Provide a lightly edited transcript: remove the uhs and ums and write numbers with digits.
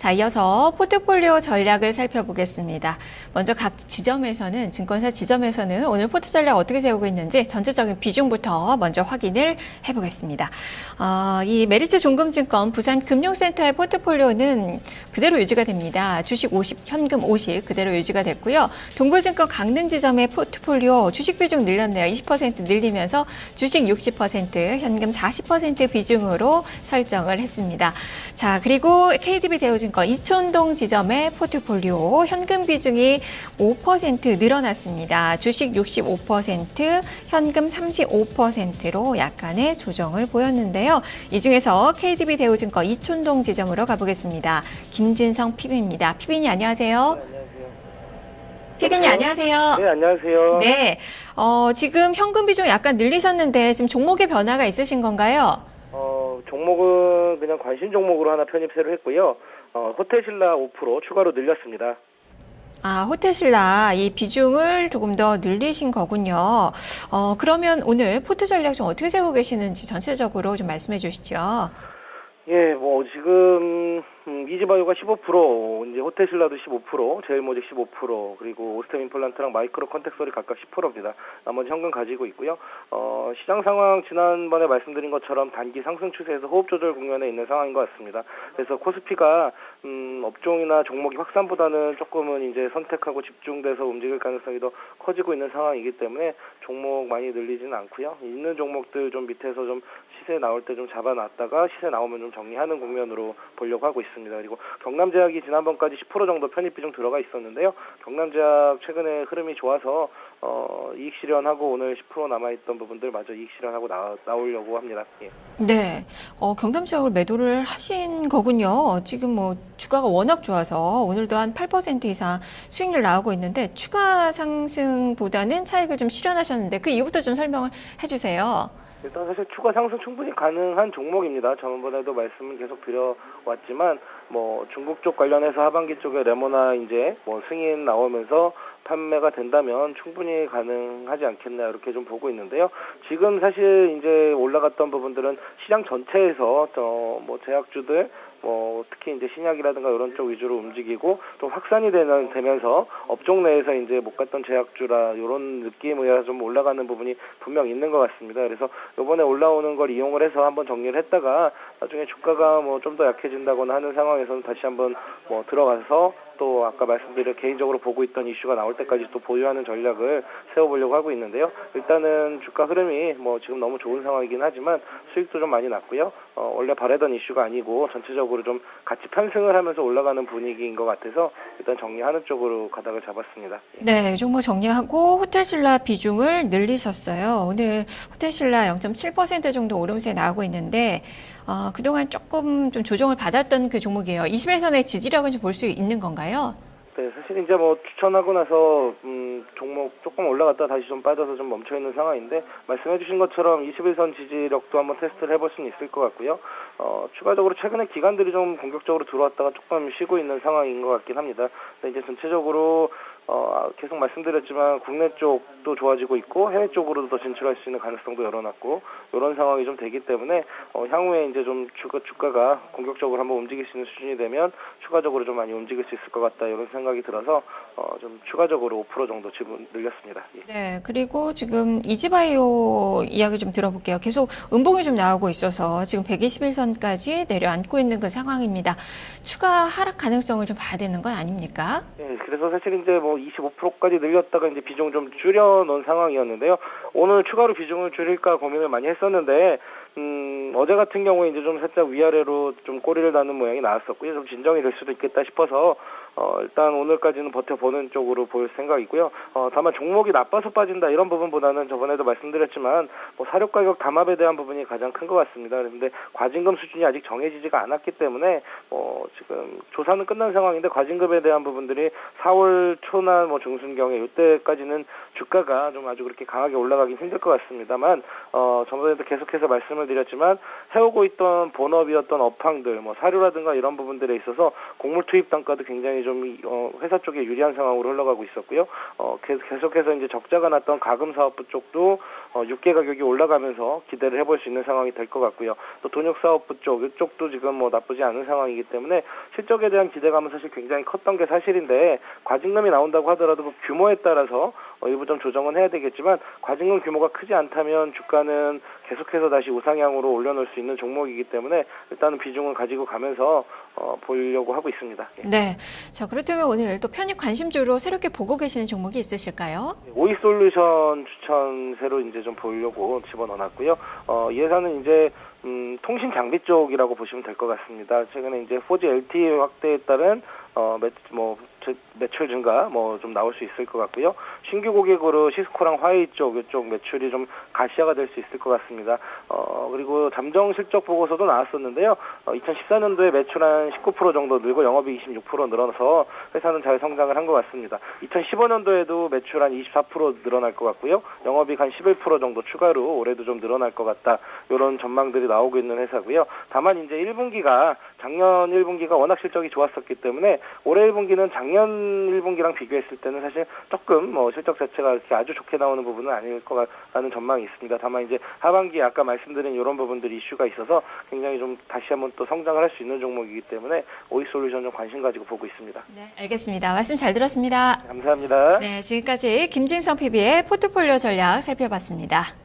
자, 이어서 포트폴리오 전략을 살펴보겠습니다. 먼저 각 지점에서는, 증권사 지점에서는 오늘 포트 전략 어떻게 세우고 있는지 전체적인 비중부터 먼저 확인을 해보겠습니다. 이 메리츠 종금증권 부산금융센터의 포트폴리오는 그대로 유지가 됩니다. 주식 50, 현금 50 그대로 유지가 됐고요. 동부증권 강릉지점의 포트폴리오 주식 비중 늘렸네요. 20% 늘리면서 주식 60%, 현금 40% 비중으로 설정을 했습니다. 자, 그리고 KDB 대우증권 이촌동 지점의 포트폴리오 현금 비중이 5% 늘어났습니다. 주식 65%, 현금 35%로 약간의 조정을 보였는데요. 이 중에서 KDB 대우증권 이촌동 지점으로 가보겠습니다. 김진성 PB입니다. PB님 안녕하세요. PB님 안녕하세요. 네, 안녕하세요. 네, 지금 현금 비중 약간 늘리셨는데 지금 종목의 변화가 있으신 건가요? 종목은 그냥 관심 종목으로 하나 편입세를 했고요. 호텔신라 5% 추가로 늘렸습니다. 아, 호텔신라 이 비중을 조금 더 늘리신 거군요. 그러면 오늘 포트 전략 좀 어떻게 세우고 계시는지 전체적으로 좀 말씀해 주시죠. 예, 지금 이지바이오가 15%, 이제 호텔신라도 15%, 제일모직 15%, 그리고 오스템 임플란트랑 마이크로 컨택설이 각각 10%입니다. 나머지 현금 가지고 있고요. 시장 상황 지난번에 말씀드린 것처럼 단기 상승 추세에서 호흡 조절 국면에 있는 상황인 것 같습니다. 그래서 코스피가 업종이나 종목이 확산보다는 조금은 이제 선택하고 집중돼서 움직일 가능성이 더 커지고 있는 상황이기 때문에 종목 많이 늘리지는 않고요. 있는 종목들 좀 밑에서 좀 시세 나올 때 좀 잡아놨다가 시세 나오면 좀 정리하는 국면으로 보려고 하고 있습니다. 그리고 경남제약이 지난번까지 10% 정도 편입 비중 들어가 있었는데요. 경남제약 최근에 흐름이 좋아서 이익 실현하고 오늘 10% 남아있던 부분들 마저 이익 실현하고 나오려고 합니다. 예. 네, 경남제약을 매도를 하신 거군요. 지금 주가가 워낙 좋아서 오늘도 한 8% 이상 수익률 나오고 있는데 추가 상승보다는 차익을 좀 실현하셨는데 그 이유부터 좀 설명을 해주세요. 일단 사실 추가 상승 충분히 가능한 종목입니다. 저번에도 말씀을 계속 드려왔지만 중국 쪽 관련해서 하반기 쪽에 레모나 이제 승인 나오면서 판매가 된다면 충분히 가능하지 않겠나 이렇게 좀 보고 있는데요. 지금 사실 이제 올라갔던 부분들은 시장 전체에서 제약주들 특히 이제 신약이라든가 이런 쪽 위주로 움직이고 또 확산이 되면서 업종 내에서 이제 못 갔던 제약주라 이런 느낌에 좀 올라가는 부분이 분명 있는 것 같습니다. 그래서 이번에 올라오는 걸 이용을 해서 한번 정리를 했다가 나중에 주가가 좀 더 약해진다거나 하는 상황에서는 다시 한번 들어가서 또 아까 말씀드린 개인적으로 보고 있던 이슈가 나올 때까지 또 보유하는 전략을 세워보려고 하고 있는데요. 일단은 주가 흐름이 지금 너무 좋은 상황이긴 하지만 수익도 좀 많이 났고요. 원래 바라던 이슈가 아니고 전체적으로 좀 같이 편승을 하면서 올라가는 분위기인 것 같아서 일단 정리하는 쪽으로 가닥을 잡았습니다. 네, 종목 정리하고 호텔신라 비중을 늘리셨어요. 오늘 호텔신라 0.7% 정도 오름세 나오고 있는데 그동안 조금 좀 조정을 받았던 그 종목이에요. 21선의 지지력은 좀 볼 수 있는 건가요? 네, 사실 이제 추천하고 나서 종목 조금 올라갔다 다시 좀 빠져서 좀 멈춰 있는 상황인데 말씀해주신 것처럼 21선 지지력도 한번 테스트를 해볼 수는 있을 것 같고요. 추가적으로 최근에 기관들이 좀 공격적으로 들어왔다가 조금 쉬고 있는 상황인 것 같긴 합니다. 근데 이제 전체적으로 계속 말씀드렸지만 국내 쪽도 좋아지고 있고 해외 쪽으로도 더 진출할 수 있는 가능성도 열어놨고 이런 상황이 좀 되기 때문에 향후에 이제 좀 주가가 공격적으로 한번 움직일 수 있는 수준이 되면 추가적으로 좀 많이 움직일 수 있을 것 같다 이런 생각이 들어서 좀 추가적으로 5% 정도 지분 늘렸습니다. 예. 네, 그리고 지금 이지바이오 이야기 좀 들어볼게요. 계속 음봉이 좀 나오고 있어서 지금 121선까지 내려앉고 있는 그 상황입니다. 추가 하락 가능성을 좀 봐야 되는 건 아닙니까? 네, 그래서 사실 이제 25%까지 늘렸다가 이제 비중 좀 줄여놓은 상황이었는데요. 오늘 추가로 비중을 줄일까 고민을 많이 했었는데 어제 같은 경우에 이제 좀 살짝 위아래로 좀 꼬리를 다는 모양이 나왔었고요. 좀 진정이 될 수도 있겠다 싶어서 일단 오늘까지는 버텨보는 쪽으로 보일 생각이고요. 다만 종목이 나빠서 빠진다 이런 부분보다는 저번에도 말씀드렸지만 사료 가격 담합에 대한 부분이 가장 큰 것 같습니다. 그런데 과징금 수준이 아직 정해지지가 않았기 때문에 지금 조사는 끝난 상황인데 과징금에 대한 부분들이 4월 초나 중순경에 이때까지는 주가가 좀 아주 그렇게 강하게 올라가긴 힘들 것 같습니다만 저번에도 계속해서 말씀을 드렸지만 해오고 있던 본업이었던 업황들, 뭐 사료라든가 이런 부분들에 있어서 곡물 투입 단가도 굉장히 좀 회사 쪽에 유리한 상황으로 흘러가고 있었고요. 계속해서 이제 적자가 났던 가금 사업부 쪽도 육개 가격이 올라가면서 기대를 해볼 수 있는 상황이 될 것 같고요. 또 돈육 사업부 쪽 이쪽도 지금 뭐 나쁘지 않은 상황이기 때문에 실적에 대한 기대감은 사실 굉장히 컸던 게 사실인데 과징금이 나온다고 하더라도 그 규모에 따라서 일부 좀 조정은 해야 되겠지만 과징금 규모가 크지 않다면 주가는 계속해서 다시 우상향으로 올려놓을 수 있는 종목이기 때문에 일단은 비중을 가지고 가면서 보려고 하고 있습니다. 예. 네. 자, 그렇다면 오늘 또 편입 관심주로 새롭게 보고 계시는 종목이 있으실까요? 오이솔루션 추천세로 이제 좀 보려고 집어넣어놨고요. 이 회사는 이제 통신 장비 쪽이라고 보시면 될 것 같습니다. 최근에 이제 4G LTE 확대에 따른 매출 증가 좀 나올 수 있을 것 같고요. 신규 고객으로 시스코랑 화웨이 이쪽 매출이 좀 가시화가 될 수 있을 것 같습니다. 그리고 잠정 실적 보고서도 나왔었는데요. 2014년도에 매출 한 19% 정도 늘고 영업이익 26% 늘어서 회사는 잘 성장을 한 것 같습니다. 2015년도에도 매출 한 24% 늘어날 것 같고요. 영업이익 한 11% 정도 추가로 올해도 좀 늘어날 것 같다. 이런 전망들이 나오고 있는 회사고요. 다만 이제 1분기가 작년 1분기가 워낙 실적이 좋았었기 때문에 올해 1분기는 작년 1분기랑 비교했을 때는 사실 조금 실적 자체가 이렇게 아주 좋게 나오는 부분은 아닐 거라는 전망이 있습니다. 다만 이제 하반기에 아까 말씀드린 이런 부분들이 이슈가 있어서 굉장히 좀 다시 한번 또 성장을 할 수 있는 종목이기 때문에 오이솔루션 좀 관심 가지고 보고 있습니다. 네, 알겠습니다. 말씀 잘 들었습니다. 감사합니다. 네, 지금까지 김진성 PB의 포트폴리오 전략 살펴봤습니다.